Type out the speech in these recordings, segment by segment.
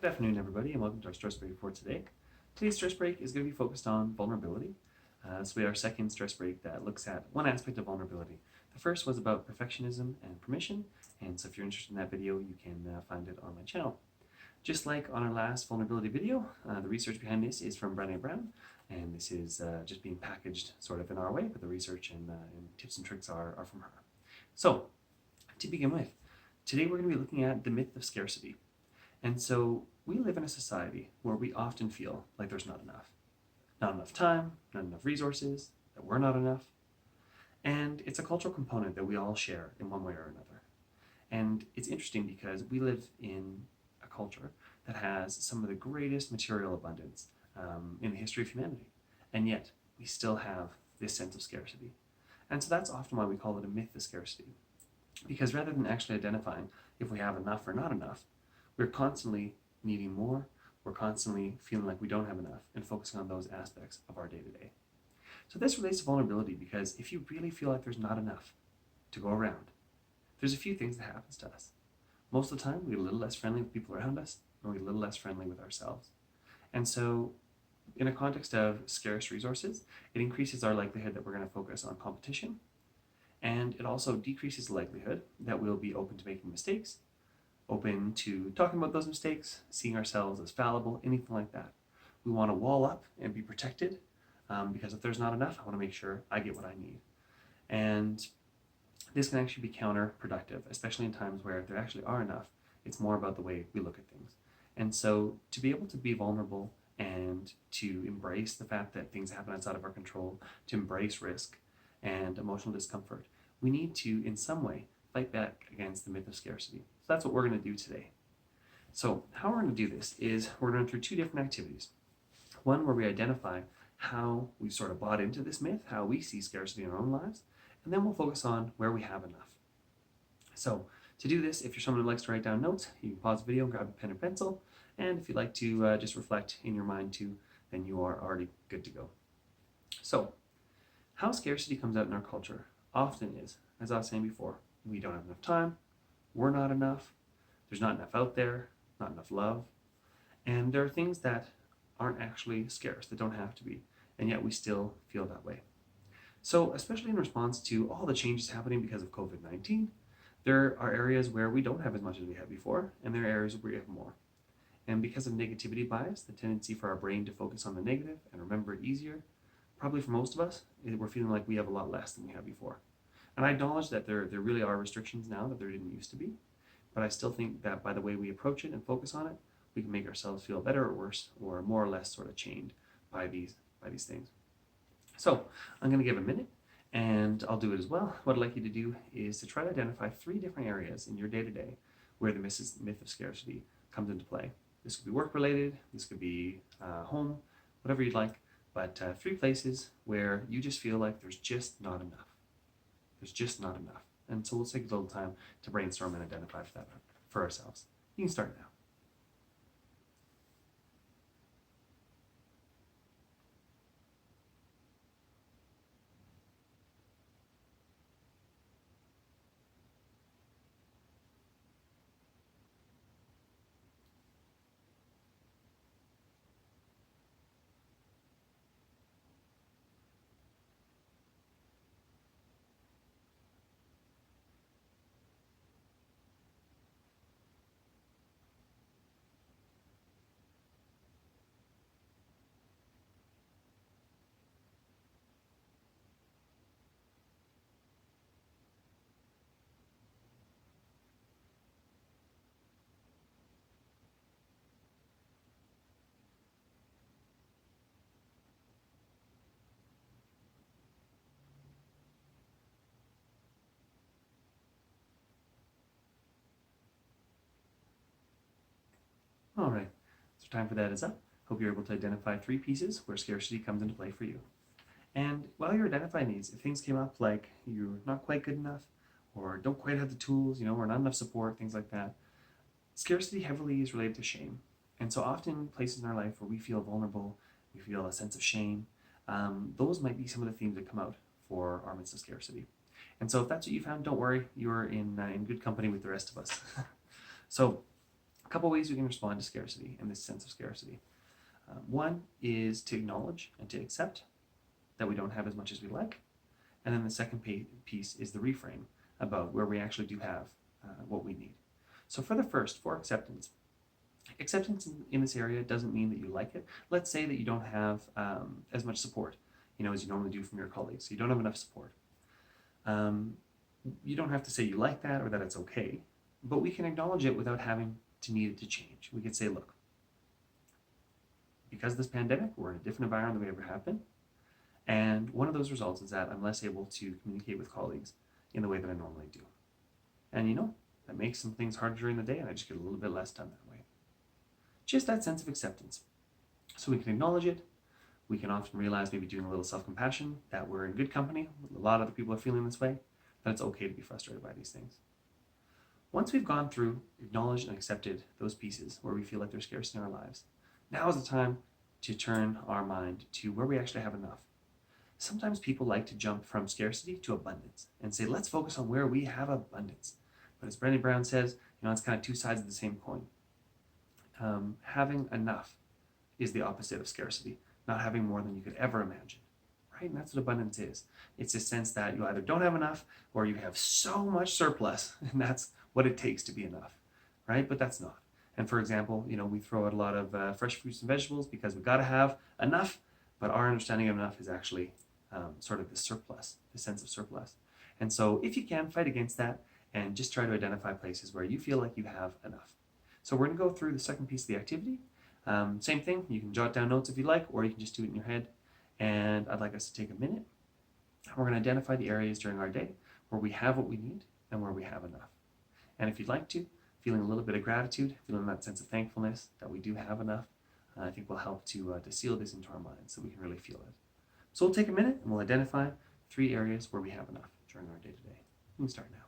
Good afternoon, everybody, and welcome to our stress break for today. Today's stress break is going to be focused on vulnerability. This will be our second stress break that looks at one aspect of vulnerability. The first was about perfectionism and permission, and so if you're interested in that video, you can find it on my channel. Just like on our last vulnerability video, the research behind this is from Brené Brown, and this is just being packaged sort of in our way, but the research and tips and tricks are from her. So, to begin with, today we're going to be looking at the myth of scarcity. And so we live in a society where we often feel like there's not enough. Not enough time, not enough resources, that we're not enough. And it's a cultural component that we all share in one way or another. And it's interesting because we live in a culture that has some of the greatest material abundance in the history of humanity. And yet we still have this sense of scarcity. And so that's often why we call it a myth of scarcity. Because rather than actually identifying if we have enough or not enough, we're constantly needing more, we're constantly feeling like we don't have enough, and focusing on those aspects of our day-to-day. So this relates to vulnerability because if you really feel like there's not enough to go around, there's a few things that happens to us. Most of the time, we get a little less friendly with people around us, and we get a little less friendly with ourselves. And so, in a context of scarce resources, it increases our likelihood that we're going to focus on competition, and it also decreases the likelihood that we'll be open to making mistakes, open to talking about those mistakes, seeing ourselves as fallible, anything like that. We want to wall up and be protected because if there's not enough, I want to make sure I get what I need. And this can actually be counterproductive, especially in times where there actually are enough. It's more about the way we look at things. And so to be able to be vulnerable and to embrace the fact that things happen outside of our control, to embrace risk and emotional discomfort, we need to, in some way, fight back against the myth of scarcity. So that's what we're going to do today. So how we're going to do this is we're going to run through two different activities. One where we identify how we've sort of bought into this myth, how we see scarcity in our own lives, and then we'll focus on where we have enough. So to do this, if you're someone who likes to write down notes, you can pause the video, grab a pen or pencil, and if you'd like to just reflect in your mind too, then you are already good to go. So how scarcity comes out in our culture often is, as I was saying before, we don't have enough time, we're not enough, there's not enough out there, not enough love, and there are things that aren't actually scarce, that don't have to be, and yet we still feel that way. So especially in response to all the changes happening because of COVID-19, there are areas where we don't have as much as we had before, and there are areas where we have more. And because of negativity bias, the tendency for our brain to focus on the negative and remember it easier, probably for most of us, we're feeling like we have a lot less than we had before. And I acknowledge that there really are restrictions now that there didn't used to be, but I still think that by the way we approach it and focus on it, we can make ourselves feel better or worse, or more or less sort of chained by these things. So I'm going to give a minute, and I'll do it as well. What I'd like you to do is to try to identify 3 different areas in your day-to-day where the myth of scarcity comes into play. This could be work-related, this could be home, whatever you'd like, but 3 places where you just feel like there's just not enough. There's just not enough. And so we'll take a little time to brainstorm and identify for that for ourselves. You can start now. All right, so time for that is up. Hope you're able to identify 3 pieces where scarcity comes into play for you. And while you're identifying these, if things came up like you're not quite good enough, or don't quite have the tools, or not enough support, things like that, scarcity heavily is related to shame. And so often places in our life where we feel vulnerable, we feel a sense of shame, those might be some of the themes that come out for our midst of scarcity. And so if that's what you found, don't worry, you're in good company with the rest of us. So A couple ways we can respond to scarcity and this sense of scarcity. One is to acknowledge and to accept that we don't have as much as we like. And then the second piece is the reframe about where we actually do have what we need. So for the first, for acceptance, acceptance in this area doesn't mean that you like it. Let's say that you don't have as much support, as you normally do from your colleagues. So you don't have enough support. You don't have to say you like that or that it's okay, but we can acknowledge it without having to need it to change. We could say, look, because of this pandemic, we're in a different environment than we ever have been. And one of those results is that I'm less able to communicate with colleagues in the way that I normally do. And that makes some things harder during the day, and I just get a little bit less done that way. Just that sense of acceptance. So we can acknowledge it. We can often realize, maybe doing a little self-compassion, that we're in good company. A lot of other people are feeling this way, that it's okay to be frustrated by these things. Once we've gone through, acknowledged, and accepted those pieces where we feel like there's scarcity in our lives, now is the time to turn our mind to where we actually have enough. Sometimes people like to jump from scarcity to abundance and say, let's focus on where we have abundance. But as Brené Brown says, it's kind of two sides of the same coin. Having enough is the opposite of scarcity, not having more than you could ever imagine, right? And that's what abundance is. It's a sense that you either don't have enough or you have so much surplus, and that's what it takes to be enough, right? But that's not. And for example, we throw out a lot of fresh fruits and vegetables because we've got to have enough, but our understanding of enough is actually sort of the surplus, the sense of surplus. And so if you can, fight against that and just try to identify places where you feel like you have enough. So we're going to go through the second piece of the activity. Same thing, you can jot down notes if you like, or you can just do it in your head. And I'd like us to take a minute. We're going to identify the areas during our day where we have what we need and where we have enough. And if you'd like to, feeling a little bit of gratitude, feeling that sense of thankfulness that we do have enough, I think will help to seal this into our minds so we can really feel it. So we'll take a minute and we'll identify 3 areas where we have enough during our day-to-day. We can start now.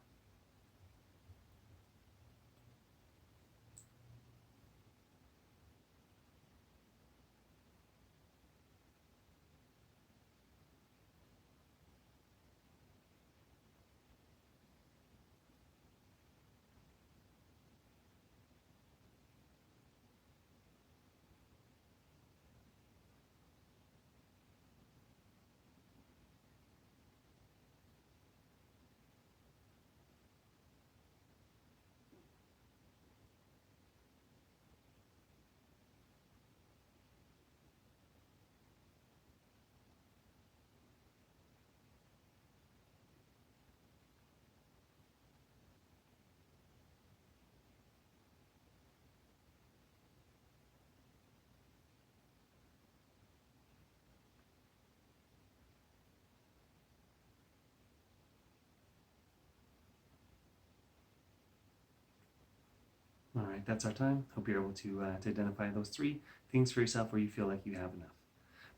All right, that's our time. Hope you're able to identify those 3 things for yourself where you feel like you have enough.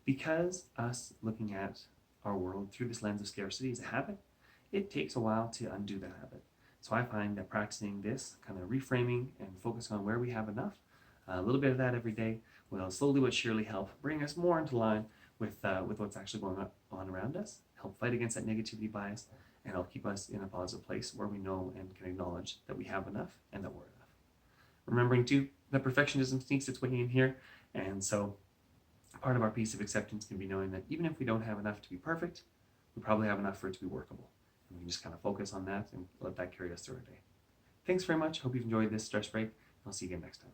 Because us looking at our world through this lens of scarcity is a habit, it takes a while to undo that habit. So I find that practicing this, kind of reframing and focusing on where we have enough, a little bit of that every day will slowly but surely help bring us more into line with what's actually going on around us, help fight against that negativity bias, and help keep us in a positive place where we know and can acknowledge that we have enough and that we're enough. Remembering too that perfectionism sneaks its way in here, and so part of our piece of acceptance can be knowing that even if we don't have enough to be perfect, we probably have enough for it to be workable. And we can just kind of focus on that and let that carry us through our day. Thanks very much. Hope you've enjoyed this stress break. I'll see you again next time.